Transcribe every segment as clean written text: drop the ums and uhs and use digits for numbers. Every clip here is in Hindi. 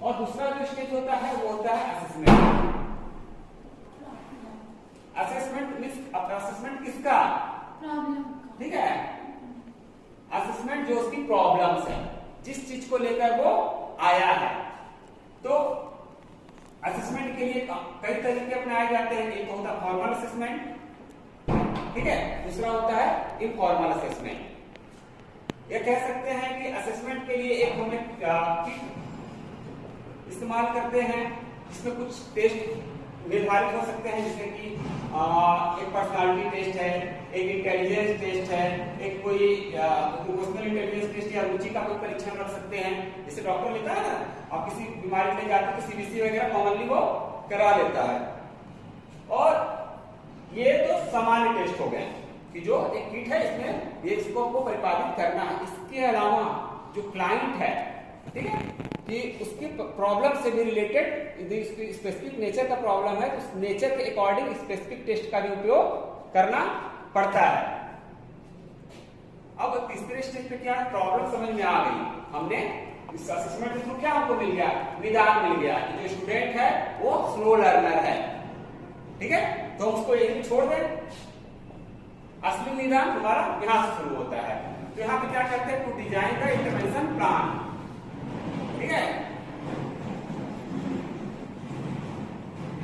और दूसरा जो स्टेज होता है वो होता है असेसमेंट। असेसमेंट मींस असेसमेंट किसका? प्रॉब्लम। ठीक है, असेसमेंट जो उसकी प्रॉब्लम्स है, जिस चीज को लेकर वो आया है। तो असेसमेंट के लिए कई तरीके अपनाए जाते हैं। एक होता है फॉर्मल असेसमेंट, ठीक है, दूसरा होता है इनफॉर्मल असेसमेंट। ये कह सकते हैं कि असेसमेंट के लिए एक हमें किट इस्तेमाल करते हैं जिसमें कुछ टेस्ट निर्धारित हो सकते हैं, जैसे कि एक पर्सनालिटी टेस्ट है, एक इंटेलिजेंस टेस्ट है, एक कोई इमोशनल इंटेलिजेंस टेस्ट या रुचि का कोई परीक्षण रख सकते हैं। जैसे डॉक्टर लेता है ना, आप किसी बीमारी में जाते हैं तो सीबीसी वगैरह कॉमनली वो करा लेता है। और ये तो सामान्य टेस्ट हो गए कि जो एक किट है इसमें ये इसको आपको परिपालित करना है। इसके अलावा जो क्लाइंट है, ठीक है, कि उसकी प्रॉब्लम से भी रिलेटेड यदि उसकी स्पेसिफिक नेचर का प्रॉब्लम है तो उस नेचर के अकॉर्डिंग स्पेसिफिक टेस्ट का भी उपयोग करना पड़ता है। अब तीसरे स्टेज पे क्या है, प्रॉब्लम समझ में आ गई, हमने इस असेसमेंट के थ्रू क्या हमको मिल गया, निदान मिल गया कि जो स्टूडेंट है वो स्लो लर्नर है, ठीक है, तो उसको यही छोड़ दें। असली निदान हमारा यहां से शुरू होता है। तो यहाँ पे क्या करते हैं, to design the intervention plan, ठीक है,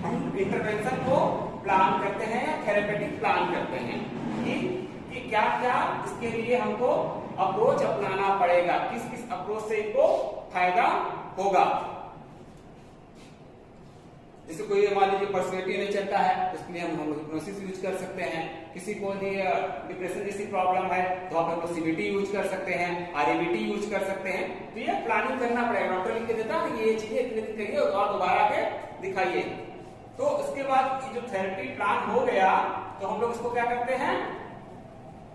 हम इंटरवेंशन को प्लान करते हैं या थेरेपेटिक प्लान करते हैं कि क्या क्या इसके लिए हमको अप्रोच अपनाना पड़ेगा, किस किस अप्रोच से इनको फायदा होगा। जैसे कोई मान लीजिए पर्सनैलिटी नहीं चलता है, उसके लिए हम हिप्नोसिस यूज कर सकते हैं। किसी को डिप्रेशन जैसी प्रॉब्लम है तो आप सीबीटी यूज कर सकते हैं, आरएबीटी यूज कर सकते हैं। तो ये प्लानिंग करना पड़ेगा, डॉक्टर लिख के देता है कि ये चीजें इतने दिन करिए और दोबारा के दिखाइए। तो उसके बाद जो थेरेपी प्लान हो गया तो हम लोग इसको क्या करते हैं,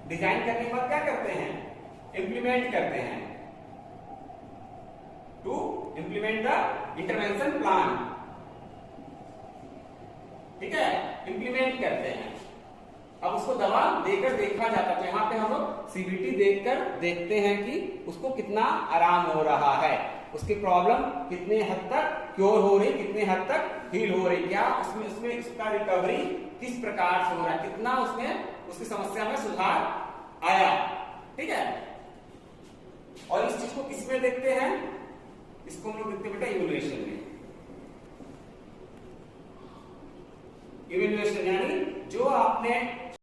डिजाइन करने के बाद क्या करते हैं, इंप्लीमेंट करते हैं। To implement the intervention plan, ठीक है, इंप्लीमेंट करते हैं। अब उसको दवा देकर देखा जाता है, तो यहाँ पे हम लोग सीबीटी देखकर देखते हैं कि उसको कितना आराम हो रहा है, उसकी प्रॉब्लम कितने हद तक क्योर हो रही, कितने हद तक हील हो रही, क्या उसमें उसका रिकवरी किस प्रकार से हो रहा है, कितना उसमें उसकी समस्या में सुधार आया, ठीक है। और इस चीज को किसमें देखते हैं, इसको हम लोग देखते हैं बेटा इवैल्यूएशन में। इवैल्यूएशन यानी जो आपने